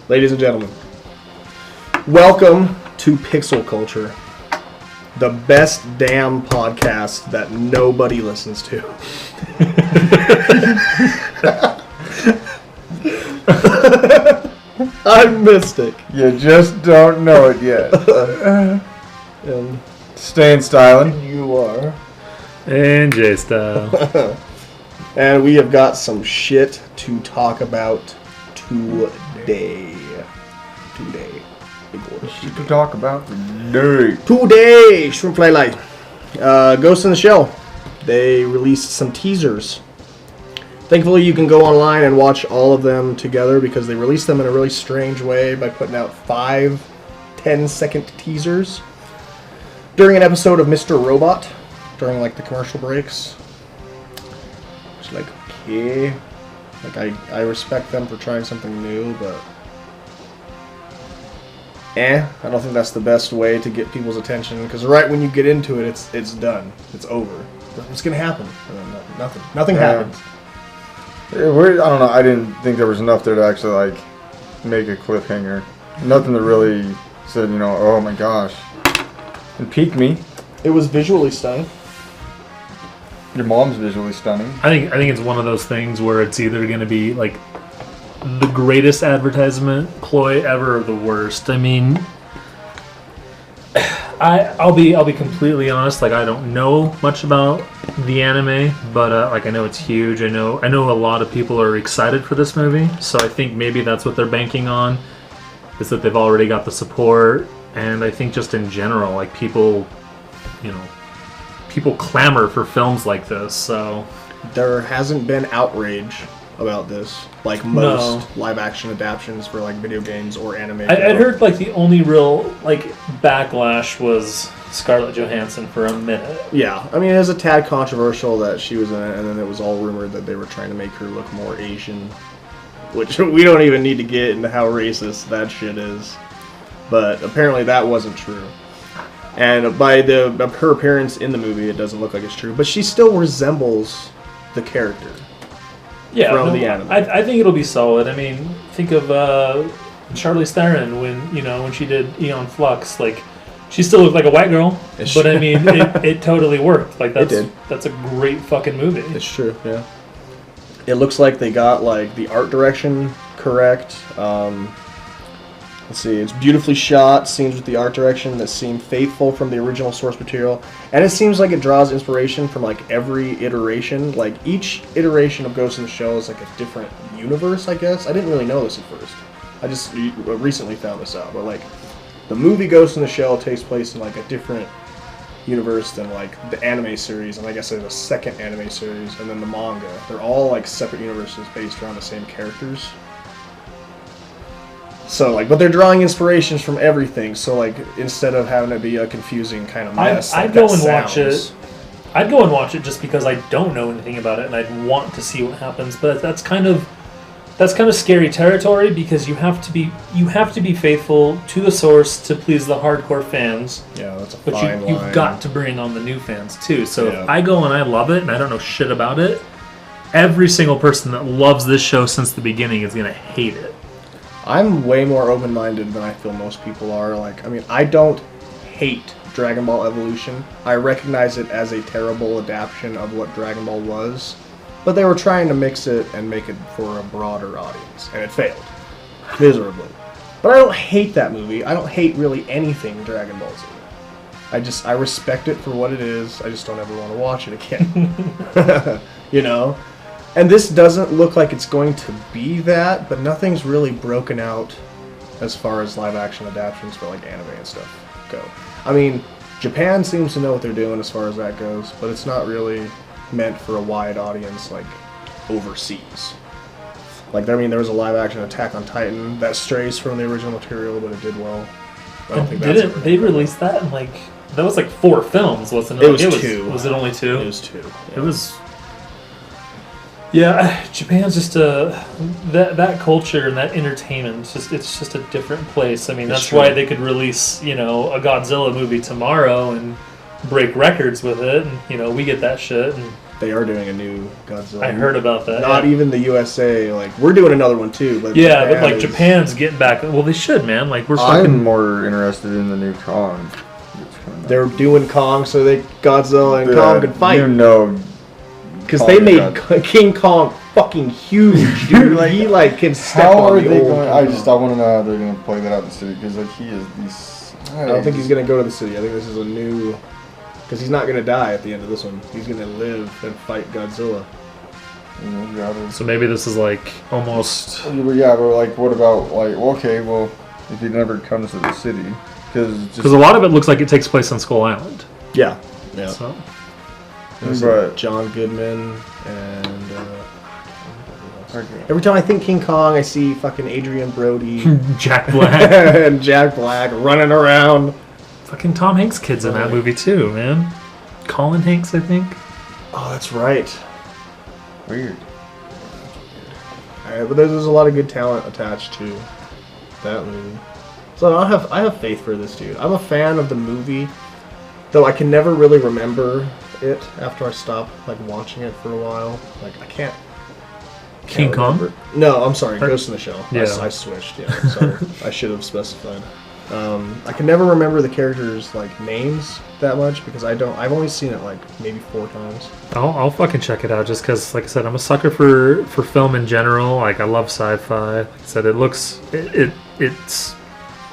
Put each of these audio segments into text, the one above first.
Ladies and gentlemen, welcome to PixelCulture, the best damn podcast that nobody listens to. I'm Mystic. You just don't know it yet. And Staying styling. you are. And J-Style. And we have got some shit to talk about today. Big old Shit to talk about today. Today, Shrimp Fly Light. Ghost in the Shell. They released some teasers. Thankfully, you can go online and watch all of them together because they released them in a really strange way by putting out 5 10-second teasers during an episode of Mr. Robot, during like the commercial breaks. It's like, okay. Like, I respect them for trying something new, but I don't think that's the best way to get people's attention, because right when you get into it, it's done. It's over. What's gonna happen? And then nothing happens. I don't know, I didn't think there was enough there to actually, like, make a cliffhanger. Nothing that really said, oh my gosh. And piqued me. It was visually stunning. Your mom's visually stunning. I think it's one of those things where it's either going to be like the greatest advertisement ploy ever or the worst. I mean, I'll be completely honest. Like, I don't know much about the anime, but like, I know it's huge. I know a lot of people are excited for this movie. So I think maybe that's what they're banking on, is that they've already got the support. And I think just in general, like, people clamor for films like this. So There hasn't been outrage about this, like most live-action adaptions for like video games or anime. I'd heard like the only real like backlash was Scarlett Johansson for a minute. Yeah, I mean, it was a tad controversial that she was in it, and then it was all rumored that they were trying to make her look more Asian, which we don't even need to get into how racist that shit is. But apparently that wasn't true. And by her appearance in the movie, it doesn't look like it's true. But she still resembles the character from the anime. I think it'll be solid. I mean, think of Charlize Theron when she did Aeon Flux. Like, she still looked like a white girl, but I mean, it totally worked. Like, that's a great fucking movie. It's true, yeah. It looks like they got like the art direction correct. Let's see, it's beautifully shot, scenes with the art direction that seem faithful from the original source material, and it seems like it draws inspiration from like every iteration. Like, each iteration of Ghost in the Shell is like a different universe, I guess. I didn't really know this at first. I just recently found this out, but like the movie Ghost in the Shell takes place in like a different universe than like the anime series, and I guess there's a second anime series, and then the manga. They're all like separate universes based around the same characters. So, like, but they're drawing inspirations from everything. So, like, instead of having it be a confusing kind of mess, I'd go and watch it. I'd go and watch it just because I don't know anything about it, and I'd want to see what happens. But that's kind of scary territory, because you have to be faithful to the source to please the hardcore fans. Yeah, that's a fine line. But you've got to bring on the new fans too. So if I go and I love it and I don't know shit about it, every single person that loves this show since the beginning is gonna hate it. I'm way more open-minded than I feel most people are. Like, I mean, I don't hate Dragon Ball Evolution. I recognize it as a terrible adaptation of what Dragon Ball was, but they were trying to mix it and make it for a broader audience, and it failed miserably. But I don't hate that movie. I don't hate really anything Dragon Ball's in. I respect it for what it is. I just don't ever want to watch it again. And this doesn't look like it's going to be that, but nothing's really broken out as far as live-action adaptations for like anime and stuff go. I mean, Japan seems to know what they're doing as far as that goes, but it's not really meant for a wide audience like overseas. Like, I mean, there was a live-action Attack on Titan that strays from the original material, but it did well. I don't think that's they released that in like, that was like 4 films, wasn't it? It was 2. Was it only 2? It was 2. Yeah. It was. Yeah, Japan's just that culture and that entertainment. It's just a different place. I mean, that's why they could release a Godzilla movie tomorrow and break records with it, and we get that shit. And They are doing a new Godzilla. I heard about that. Not even the USA. Like, we're doing another one too. But Yeah, Japan but like is- Japan's getting back. Well, they should, man. Like we're I'm fucking. more interested in the new Kong. They're doing Kong so Godzilla and Yeah, Kong can fight. You know, Because Kong they and made Godzilla. King Kong fucking huge, dude. Like, he like can step how on are the they old going? King I Kong. want to know how they're going to play that out in the city because like he is these. I don't think he's gonna go to the city. I think this is a new. Because he's not gonna die at the end of this one. He's gonna live and fight Godzilla. So maybe this is like almost. Yeah, but like, what about like? Okay, well, if he never comes to the city, Because a lot of it looks like it takes place on Skull Island. Yeah. Yeah. So. There's, But- John Goodman and. Okay. Every time I think King Kong, I see fucking Adrian Brody Jack Black. and Jack Black running around. Fucking Tom Hanks kids in that movie too, man. Colin Hanks, I think. Oh, that's right. Weird. Alright, but there's a lot of good talent attached to that movie. So I have faith for this dude. I'm a fan of the movie, though I can never really remember it after I stop like watching it for a while. Like I can't. King Kong? remember. No, I'm sorry. Ghost in the Shell. Yeah. I switched. Yeah, sorry. I should have specified. I can never remember the characters' like names that much because I don't. I've only seen it like maybe 4 times. I'll fucking check it out just because, like I said, I'm a sucker for film in general. Like I love sci-fi. Like I said, it's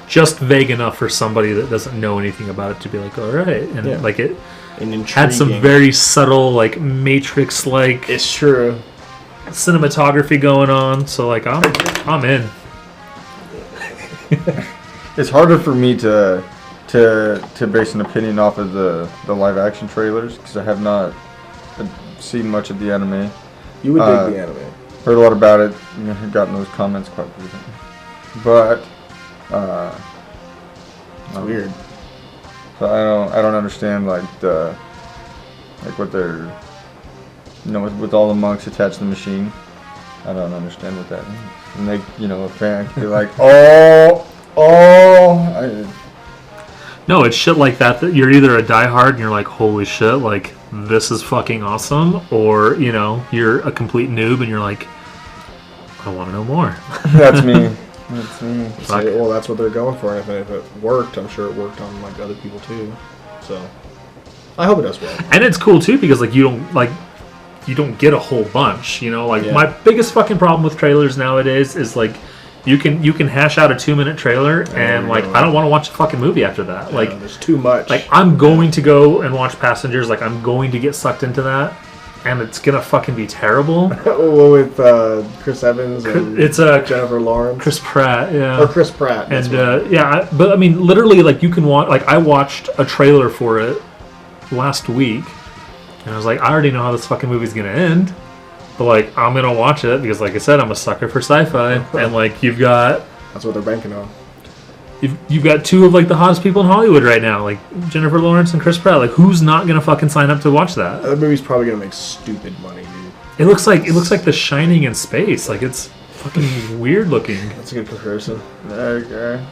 just vague enough for somebody that doesn't know anything about it to be like, all right, and Yeah. like it And had some intriguing. very subtle, like Matrix-like It's true. cinematography going on. So like I'm in. It's harder for me to base an opinion off of the live action trailers because I have not seen much of the anime. You would dig the anime. Heard a lot about it. You know, gotten those comments quite frequently. But It's weird. So I don't understand like what they're with all the monks attached to the machine. I don't understand what that means. And a fan can be like, No, it's shit like that you're either a diehard and you're like, holy shit, like this is fucking awesome, or you're a complete noob and you're like, I want to know more. That's me. That's me. Fuck. Well, that's what they're going for, and if it worked, I'm sure it worked on like other people too. So I hope it does well. And it's cool too because like you don't get a whole bunch, Yeah. My biggest fucking problem with trailers nowadays is like you can hash out a 2-minute trailer and like I don't want to watch a fucking movie after that. Like there's too much. like I'm going to go and watch Passengers, like I'm going to get sucked into that and it's gonna fucking be terrible. with Chris Evans and It's Jennifer Lawrence Chris Pratt, yeah. or Chris Pratt. And that's but I mean, literally, like you can watch. Like I watched a trailer for it last week, and I was like, I already know how this fucking movie's gonna end, but like I'm gonna watch it because, like I said, I'm a sucker for sci-fi, and like that's what they're banking on. you've got 2 of like the hottest people in Hollywood right now, like Jennifer Lawrence and Chris Pratt. Like who's not gonna fucking sign up to watch that? That movie's probably gonna make stupid money, dude. It looks like The Shining in space. Like it's fucking weird looking. That's a good comparison. Okay.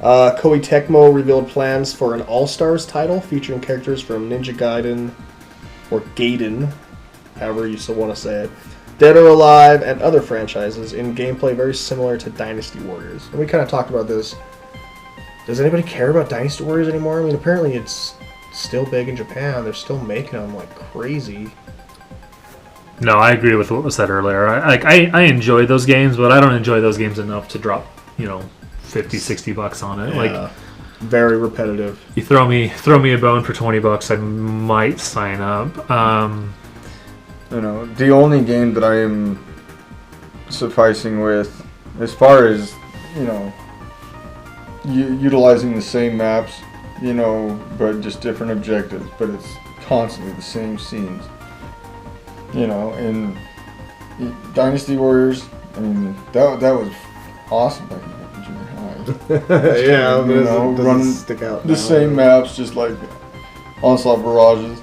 Koei Tecmo revealed plans for an All-Stars title featuring characters from Ninja Gaiden, or Gaiden, however you still want to say it, Dead or Alive, and other franchises in gameplay very similar to Dynasty Warriors. And we kind of talked about this. Does anybody care about Dynasty Warriors anymore? I mean, apparently it's still big in Japan. They're still making them like crazy. No, I agree with what was said earlier. I enjoy those games, but I don't enjoy those games enough to drop, $50-$60 on it. Yeah, Like very repetitive. you throw me a bone for $20, I might sign up. The only game that I am sufficing with, as far as utilizing the same maps, but just different objectives, but it's constantly the same scenes. In Dynasty Warriors, I mean, that was awesome back in junior high. Yeah, you know, running stick out the same maps, just like Onslaught Barrages.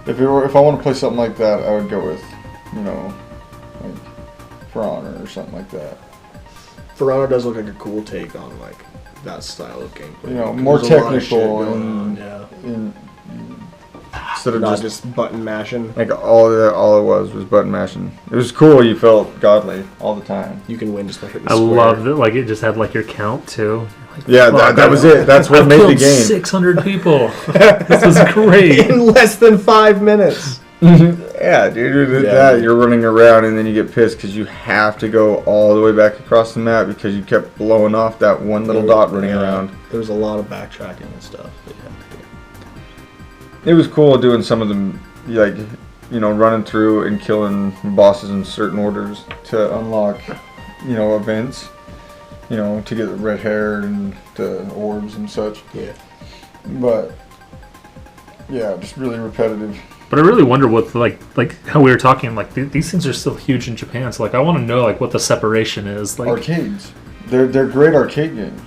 If I want to play something like that, I would go with, you know, like For Honor or something like that. For Honor does look like a cool take on like that style of gameplay. You know, more technical and yeah. Instead of Not just button mashing. like all it was button mashing. It was cool. You felt godly all the time. You can win just by hitting the I square. loved it. Like it just had like your count too. Like, Yeah, that was it. That's what made the game. 600 people. This was great. In less than 5 minutes. Yeah, dude. Yeah, That dude. you're running around and then you get pissed because you have to go all the way back across the map because you kept blowing off that one little dot running around. There was a lot of backtracking and stuff that you had to do. It was cool doing some of them, like, you know, running through and killing bosses in certain orders to unlock, you know, events, you know, to get the red hair and the orbs and such. Yeah. But yeah, just really repetitive. But I really wonder what like how we were talking like these things are still huge in Japan. So like I want to know like what the separation is. Like Arcades, they're great arcade games.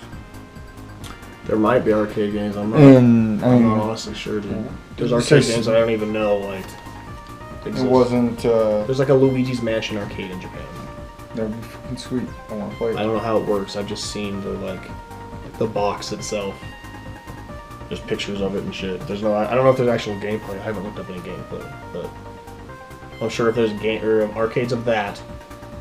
There might be arcade games. I'm And not honestly sure, dude. There's arcade games that I don't even know like exist. it wasn't. There's like a Luigi's Mansion arcade in Japan. That'd be fucking sweet. I want to play I it. don't know how it works. I've just seen the box itself. There's pictures of it and shit. I don't know if there's actual gameplay. I haven't looked up any gameplay, but I'm sure if there's arcades of that,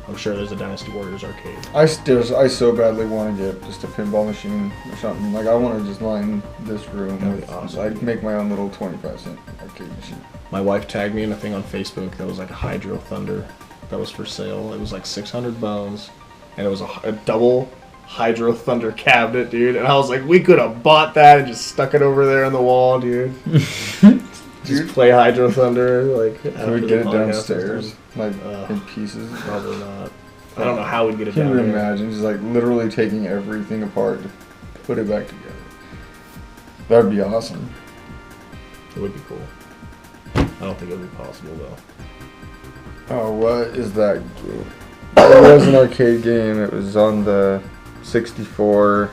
I'm sure there's a Dynasty Warriors arcade. I so badly want to get just a pinball machine or something. Like I want to just line this room That'd be with. awesome. I'd make my own little 25-cent arcade machine. My wife tagged me in a thing on Facebook that was like a Hydro Thunder that was for sale. It was like 600 bones, and it was a double Hydro Thunder cabinet, dude. And I was like, we could have bought that and just stuck it over there on the wall, dude. Just play Hydro Thunder, like. Can we get it downstairs, like in pieces? Probably not. I don't know how we'd get it Can down you there. imagine just like literally taking everything apart to put it back together? That'd be awesome. It would be cool. I don't think it would be possible though. Oh, what is that game? It was an arcade game. It was on the 64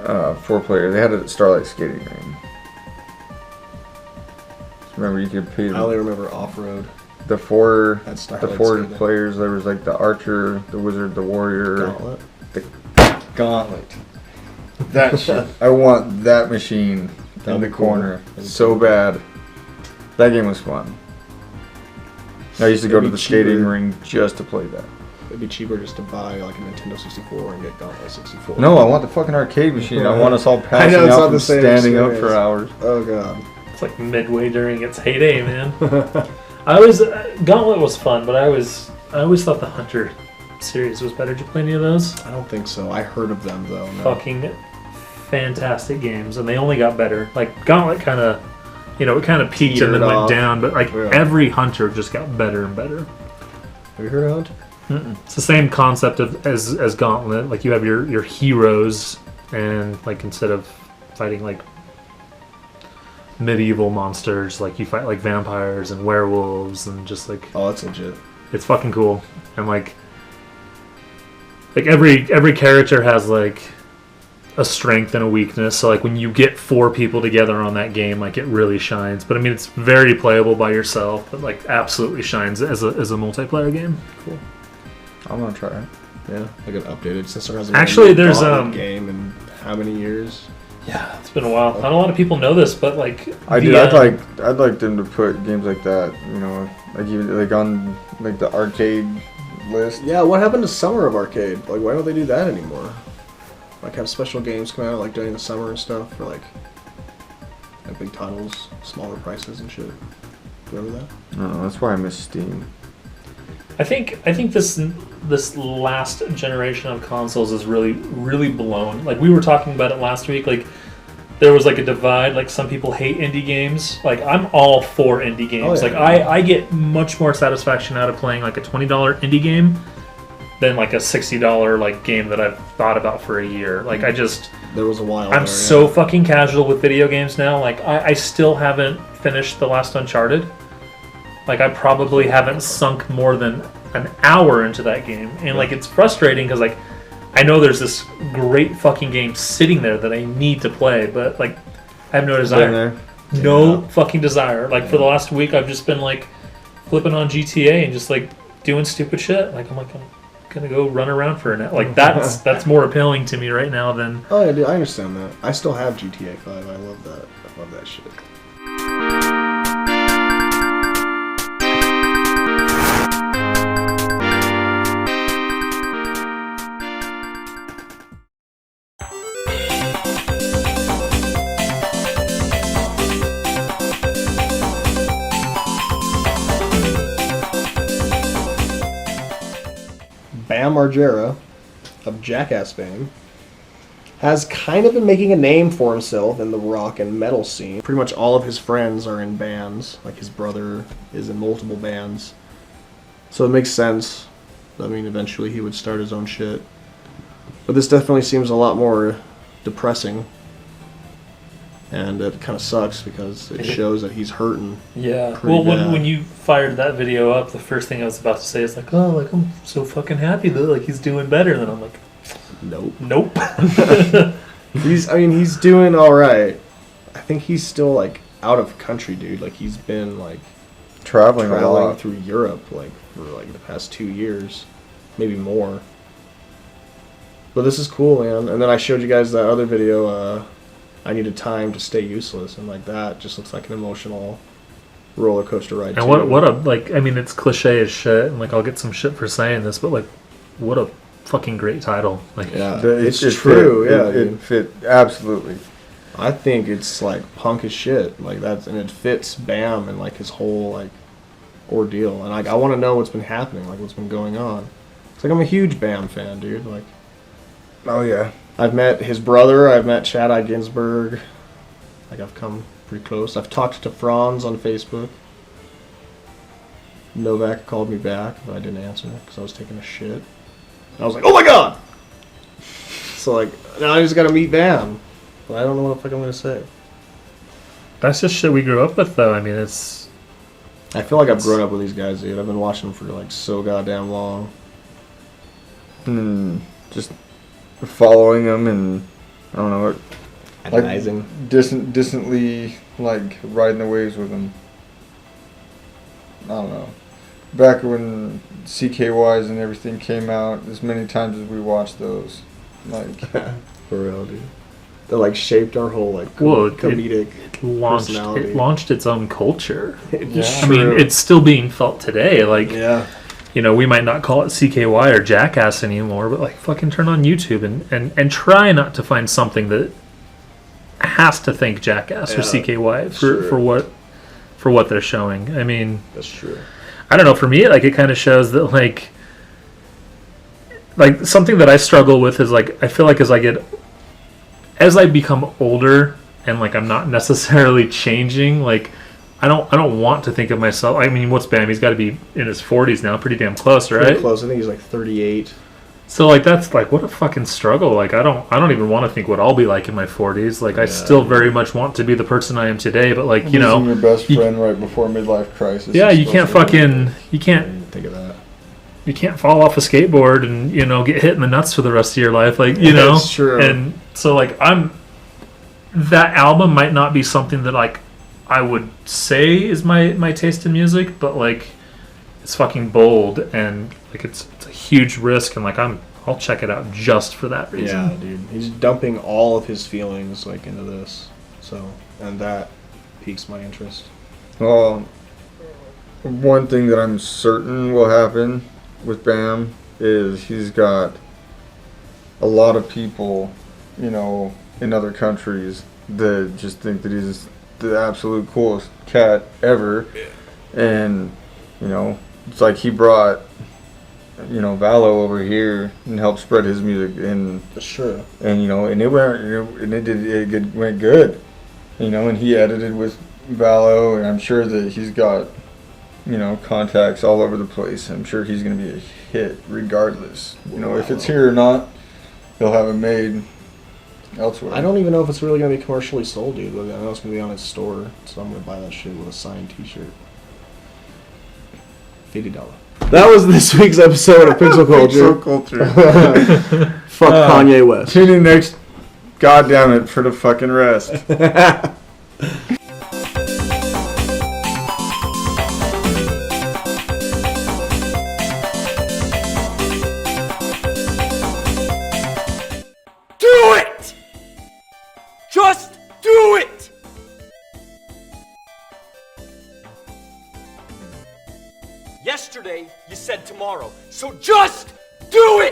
4-player. They had it at Starlight Skating Ring. Remember, you could pay I only remember Off-Road. the four At Starlight the four Skating. players. There was like the Archer, the Wizard, the Warrior, Gauntlet. the Gauntlet. That shit. I want that machine in That'd the be cool. corner That'd be so cool. bad. That game was fun. I used to go It'd to be the skating cheaper. ring just to play that. It'd be cheaper just to buy like a Nintendo 64 and get Gauntlet 64. No, I want the fucking arcade machine. I want us all I passing know, it's out not and the same standing up experience. for hours. Oh god. it's like midway during its heyday, man. I always Gauntlet was fun, but I always thought the Hunter series was better. Did you play any of those? I don't think so. I heard of them though. No. Fucking fantastic games, and they only got better. Like Gauntlet kind of, it kind of peaked and then Petered went off. down, but like Yeah. every Hunter just got better and better. Have you heard of Hunt? It's the same concept as Gauntlet. Like you have your heroes, and like instead of fighting like medieval monsters, like you fight like vampires and werewolves, and just like Oh, that's legit. it's fucking cool. And like every character has like a strength and a weakness. So like when you get 4 people together on that game, like it really shines. But I mean, it's very playable by yourself, but like absolutely shines as a multiplayer game. Cool. I'm gonna try it. Yeah, like an updated system. Actually, there's, game in how many years? Yeah, it's been a while. Not a lot of people know this, but like I'd like them to put games like that. You know, like even like on like the arcade list. Yeah, what happened to Summer of Arcade? Like, why don't they do that anymore? Like, have special games come out like during the summer and stuff for like big titles, smaller prices and shit. Remember that? No, that's why I miss Steam. I think this last generation of consoles is really blown. Like we were talking about it last week. Like there was like a divide. Like some people hate indie games. Like I'm all for indie games. Oh, yeah. Like I get much more satisfaction out of playing like a $20 indie game than like a $60 like game that I've thought about for a year. Like There was a while. I'm there, so yeah. fucking casual with video games now. Like I still haven't finished the last Uncharted. Like I probably haven't sunk more than an hour into that game, and like it's frustrating because like I know there's this great fucking game sitting there that I need to play, but like I have no desire. No fucking desire. Like for the last week, I've just been like flipping on GTA and just like doing stupid shit. Like I'm gonna go run around for a night. Like that's more appealing to me right now than. Oh yeah, dude, I understand that. I still have GTA 5. I love that. I love that shit. Bam Margera of Jackass fame has kind of been making a name for himself in the rock and metal scene. Pretty much all of his friends are in bands. Like his brother is in multiple bands. So it makes sense. I mean, eventually he would start his own shit. But this definitely seems a lot more depressing. And it kind of sucks because it shows that he's hurting. Yeah. Well, when you fired that video up, the first thing I was about to say is like, oh, like I'm so fucking happy that like he's doing better. And then I'm like, nope. He's doing all right. I think he's still like out of country, dude. Like he's been like traveling a lot through Europe like for like the past 2 years, maybe more. But this is cool, man. And then I showed you guys that other video. I needed time to stay useless, and like that just looks like an emotional roller coaster ride. And what a like I mean it's cliche as shit, and like I'll get some shit for saying this, but like what a fucking great title. Like yeah, it's true. It fit absolutely. I think it's like punk as shit, like that's, and it fits Bam and like his whole like ordeal. And like I want to know what's been happening, like what's been going on. It's like I'm a huge Bam fan, dude. Like, oh yeah. I've met his brother. I've met Chad I. Ginsberg. Like, I've come pretty close. I've talked to Franz on Facebook. Novak called me back, but I didn't answer because I was taking a shit. And I was like, oh my god! So, like, now I just gotta meet Bam. But I don't know what the fuck I'm gonna say. That's just shit we grew up with, though. I mean, it's... I feel like I've grown up with these guys, dude. I've been watching them for, like, so goddamn long. Just... following them and I don't know, Advising. Like distantly like riding the waves with them. I don't know. Back when CKYs and everything came out, as many times as we watched those, like for real, dude. They like shaped our whole like comedic personality. It launched its own culture. Yeah. I mean, it's still being felt today. Like yeah. You know, we might not call it CKY or Jackass anymore, but like fucking turn on YouTube and try not to find something that has to think Jackass or CKY for what they're showing. I mean, that's true. I don't know. For me, like it kind of shows that like something that I struggle with is like I feel like as I become older and like I'm not necessarily changing, like I don't want to think of myself. I mean, what's Bam? He's got to be in his 40s now, pretty damn close, right? Pretty close. I think he's like 38. So like that's like what a fucking struggle. Like I don't even want to think what I'll be like in my 40s. Like I still very much want to be the person I am today, but like you know, your best friend right before midlife crisis. Yeah, you can't think of that. You can't fall off a skateboard and you know get hit in the nuts for the rest of your life. Like you know, that's true. And so like that album might not be something that like I would say is my taste in music, but like it's fucking bold and like it's a huge risk, and like I'll check it out just for that reason. Yeah, dude. He's dumping all of his feelings like into this. So, and that piques my interest. Well, one thing that I'm certain will happen with Bam is he's got a lot of people, you know, in other countries that just think that he's the absolute coolest cat ever. And you know, it's like he brought, you know, Valo over here and helped spread his music, and sure, and you know, and it went good, you know, and he edited with Valo, and I'm sure that he's got, you know, contacts all over the place. I'm sure he's gonna be a hit regardless, you know, if it's here or not. They'll have it made elsewhere. I don't even know if it's really going to be commercially sold, dude. I know it's going to be on his store, so I'm going to buy that shit with a signed t-shirt. $50. That was this week's episode of Pixel Culture. Culture. Fuck Kanye West. Tune in next. God damn it for the fucking rest. Do it! Just do it! Yesterday, you said tomorrow, so just do it!